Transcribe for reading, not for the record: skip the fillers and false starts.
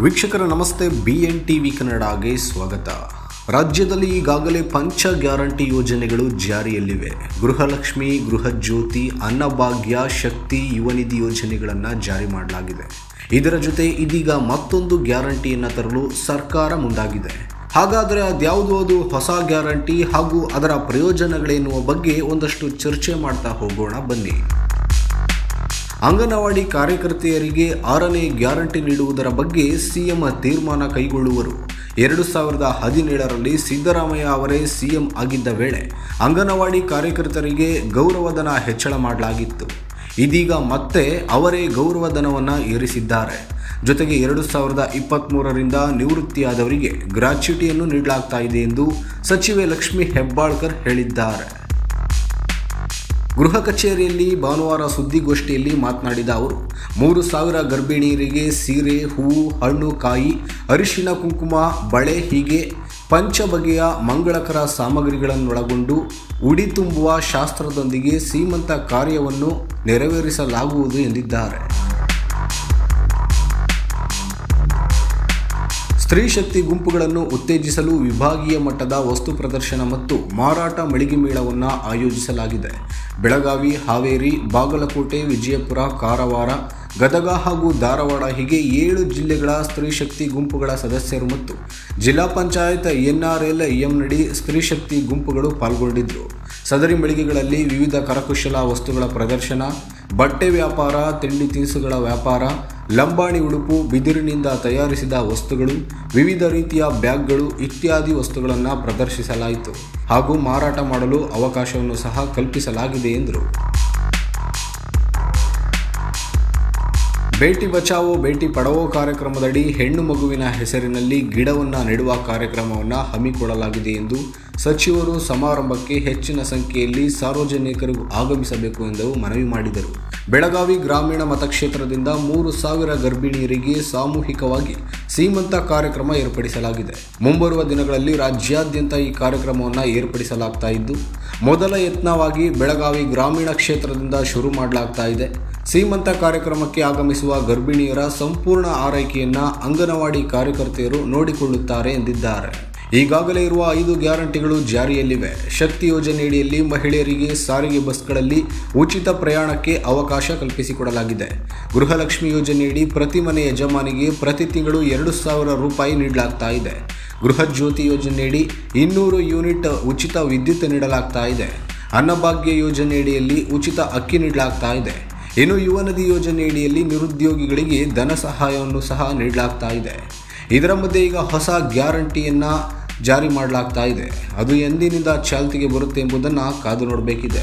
ವೀಕ್ಷಕರ ನಮಸ್ತೆ, BNTV ಕನ್ನಡಗೆ ಸ್ವಾಗತ. ರಾಜ್ಯದಲ್ಲಿ ಈಗಾಗಲೇ ಪಂಚ ಗ್ಯಾರಂಟಿ ಯೋಜನೆಗಳು ಜಾರಿಯಲ್ಲಿವೆ. ಗೃಹಲಕ್ಷ್ಮಿ, ಗೃಹಜ್ಯೋತಿ, ಅನ್ನಭಾಗ್ಯ, ಶಕ್ತಿ, ಯುವನಿಧಿ ಯೋಜನೆಗಳನ್ನು ಜಾರಿ ಮಾಡಲಾಗಿದೆ. ಇದರ ಜೊತೆ ಇದೀಗ ಮತ್ತೊಂದು ಗ್ಯಾರಂಟಿಯನ್ನು ತರಲು ಸರ್ಕಾರ ಮುಂದಾಗಿದೆ. ಹಾಗಾದರೆ ಅದ್ಯಾವುದು ಅದು ಹೊಸ ಗ್ಯಾರಂಟಿ ಹಾಗೂ ಅದರ ಪ್ರಯೋಜನಗಳೇನುವ ಬಗ್ಗೆ ಒಂದಷ್ಟು ಚರ್ಚೆ ಮಾಡ್ತಾ ಹೋಗೋಣ ಬನ್ನಿ. ಅಂಗನವಾಡಿ ಕಾರ್ಯಕರ್ತೆಯರಿಗೆ 6ನೇ ಗ್ಯಾರಂಟಿ ನೀಡುವುದರ ಬಗ್ಗೆ ಸಿಎಂ ತೀರ್ಮಾನ ಕೈಗೊಳ್ಳುವರು. 2017ರಲ್ಲಿ ಸಿದ್ದರಾಮಯ್ಯ ಅವರೇ ಸಿಎಂ ಆಗಿದ್ದ ವೇಳೆ ಅಂಗನವಾಡಿ ಕಾರ್ಯಕರ್ತರಿಗೆ ಗೌರವಧನ ಹೆಚ್ಚಳ ಮಾಡಲಾಗಿತ್ತು. ಇದೀಗ ಮತ್ತೆ ಅವರೇ ಗೌರವಧನವನ್ನು ಏರಿಸಿದ್ದಾರೆ. ಜೊತೆಗೆ 2023ರಿಂದ ನಿವೃತ್ತಿಯಾದವರಿಗೆ ಗ್ರಾಚ್ಯುಟಿಯನ್ನು ನೀಡಲಾಗ್ತಾ ಇದೆ ಎಂದು ಸಚಿವೆ ಲಕ್ಷ್ಮಿ ಹೆಬ್ಬಾಳ್ಕರ್ ಹೇಳಿದ್ದಾರೆ. ಗೃಹ ಕಚೇರಿಯಲ್ಲಿ ಭಾನುವಾರ ಸುದ್ದಿಗೋಷ್ಠಿಯಲ್ಲಿ ಮಾತನಾಡಿದ ಅವರು, 3,000 ಗರ್ಭಿಣಿಯರಿಗೆ ಸೀರೆ, ಹೂವು, ಹಣ್ಣು, ಕಾಯಿ, ಅರಿಶಿಣ, ಕುಂಕುಮ, ಬಳೆ ಹೀಗೆ ಪಂಚಬಗೆಯ ಮಂಗಳಕರ ಸಾಮಗ್ರಿಗಳನ್ನೊಳಗೊಂಡು ಉಡಿ ತುಂಬುವ ಶಾಸ್ತ್ರದೊಂದಿಗೆ ಸೀಮಂತ ಕಾರ್ಯವನ್ನು ನೆರವೇರಿಸಲಾಗುವುದು ಎಂದಿದ್ದಾರೆ. ಸ್ತ್ರೀ ಶಕ್ತಿ ಗುಂಪುಗಳನ್ನು ಉತ್ತೇಜಿಸಲು ವಿಭಾಗೀಯ ಮಟ್ಟದ ವಸ್ತು ಪ್ರದರ್ಶನ ಮತ್ತು ಮಾರಾಟ ಮಳಿಗೆ ಮೇಳವನ್ನು ಆಯೋಜಿಸಲಾಗಿದೆ. ಬೆಳಗಾವಿ, ಹಾವೇರಿ, ಬಾಗಲಕೋಟೆ, ವಿಜಯಪುರ, ಕಾರವಾರ, ಗದಗ ಹಾಗೂ ಧಾರವಾಡ ಹೀಗೆ 7 ಜಿಲ್ಲೆಗಳ ಸ್ತ್ರೀ ಶಕ್ತಿ ಗುಂಪುಗಳ ಸದಸ್ಯರು ಮತ್ತು ಜಿಲ್ಲಾ ಪಂಚಾಯತ್ NRLM ನಡಿ ಸ್ತ್ರೀ ಶಕ್ತಿ ಗುಂಪುಗಳು ಪಾಲ್ಗೊಂಡಿದ್ದರು. ಸದರಿ ಮಳಿಗೆಗಳಲ್ಲಿ ವಿವಿಧ ಕರಕುಶಲ ವಸ್ತುಗಳ ಪ್ರದರ್ಶನ, ಬಟ್ಟೆ ವ್ಯಾಪಾರ, ತಿಂಡಿ ತಿನಿಸುಗಳ ವ್ಯಾಪಾರ, ಲಂಬಾಣಿ ಉಡುಪು, ಬಿದಿರಿನಿಂದ ತಯಾರಿಸಿದ ವಸ್ತುಗಳು, ವಿವಿಧ ರೀತಿಯ ಬ್ಯಾಗ್ಗಳು ಇತ್ಯಾದಿ ವಸ್ತುಗಳನ್ನು ಪ್ರದರ್ಶಿಸಲಾಯಿತು ಹಾಗೂ ಮಾರಾಟ ಮಾಡಲು ಅವಕಾಶವನ್ನು ಸಹ ಕಲ್ಪಿಸಲಾಗಿದೆ ಎಂದರು. ಬೇಟಿ ಬಚಾವೋ ಬೇಟಿ ಪಡಾವೋ ಕಾರ್ಯಕ್ರಮದಡಿ ಹೆಣ್ಣು ಮಗುವಿನ ಹೆಸರಿನಲ್ಲಿ ಗಿಡವನ್ನು ನೆಡುವ ಕಾರ್ಯಕ್ರಮವನ್ನು ಹಮ್ಮಿಕೊಳ್ಳಲಾಗಿದೆ ಎಂದು ಸಚಿವರು ಸಮಾರಂಭಕ್ಕೆ ಹೆಚ್ಚಿನ ಸಂಖ್ಯೆಯಲ್ಲಿ ಸಾರ್ವಜನಿಕರು ಆಗಮಿಸಬೇಕು ಎಂದು ಮನವಿ ಮಾಡಿದರು. ಬೆಳಗಾವಿ ಗ್ರಾಮೀಣ ಮತಕ್ಷೇತ್ರದಿಂದ 3,000 ಗರ್ಭಿಣಿಯರಿಗೆ ಸಾಮೂಹಿಕವಾಗಿ ಸೀಮಂತ ಕಾರ್ಯಕ್ರಮ ಏರ್ಪಡಿಸಲಾಗಿದೆ. ಮುಂಬರುವ ದಿನಗಳಲ್ಲಿ ರಾಜ್ಯಾದ್ಯಂತ ಈ ಕಾರ್ಯಕ್ರಮವನ್ನು ಏರ್ಪಡಿಸಲಾಗ್ತಾ ಇದ್ದು, ಮೊದಲ ಯತ್ನವಾಗಿ ಬೆಳಗಾವಿ ಗ್ರಾಮೀಣ ಕ್ಷೇತ್ರದಿಂದ ಶುರು ಮಾಡಲಾಗ್ತಾ ಇದೆ. ಸೀಮಂತ ಕಾರ್ಯಕ್ರಮಕ್ಕೆ ಆಗಮಿಸುವ ಗರ್ಭಿಣಿಯರ ಸಂಪೂರ್ಣ ಆರೈಕೆಯನ್ನು ಅಂಗನವಾಡಿ ಕಾರ್ಯಕರ್ತೆಯರು ನೋಡಿಕೊಳ್ಳುತ್ತಾರೆ ಎಂದಿದ್ದಾರೆ. ಈಗಾಗಲೇ ಇರುವ 5 ಗ್ಯಾರಂಟಿಗಳು ಜಾರಿಯಲ್ಲಿವೆ. ಶಕ್ತಿ ಯೋಜನೆಯಡಿಯಲ್ಲಿ ಮಹಿಳೆಯರಿಗೆ ಸಾರಿಗೆ ಬಸ್ಗಳಲ್ಲಿ ಉಚಿತ ಪ್ರಯಾಣಕ್ಕೆ ಅವಕಾಶ ಕಲ್ಪಿಸಿಕೊಡಲಾಗಿದೆ. ಗೃಹಲಕ್ಷ್ಮಿ ಯೋಜನೆಯಡಿ ಪ್ರತಿ ಮನೆ ಯಜಮಾನಿಗೆ ಪ್ರತಿ ತಿಂಗಳು 2,000 ರೂಪಾಯಿ ನೀಡಲಾಗ್ತಾ ಇದೆ. ಗೃಹಜ್ಯೋತಿ ಯೋಜನೆಯಡಿ 200 ಯೂನಿಟ್ ಉಚಿತ ವಿದ್ಯುತ್ ನೀಡಲಾಗ್ತಾ ಇದೆ. ಅನ್ನಭಾಗ್ಯ ಯೋಜನೆಯಡಿಯಲ್ಲಿ ಉಚಿತ ಅಕ್ಕಿ ನೀಡಲಾಗ್ತಾ ಇದೆ. ಇನ್ನು ಯುವನಿಧಿ ಯೋಜನೆಯಡಿಯಲ್ಲಿ ನಿರುದ್ಯೋಗಿಗಳಿಗೆ ಧನ ಸಹಾಯವನ್ನು ಸಹ ನೀಡಲಾಗ್ತಾ ಇದೆ. ಇದರ ಮಧ್ಯೆ ಈಗ ಹೊಸ ಗ್ಯಾರಂಟಿಯನ್ನು ಜಾರಿ ಮಾಡಲಾಗ್ತಾ ಇದೆ. ಅದು ಎಂದಿನಿಂದ ಚಾಲ್ತಿಗೆ ಬರುತ್ತೆ ಎಂಬುದನ್ನು ಕಾದು ನೋಡಬೇಕಿದೆ.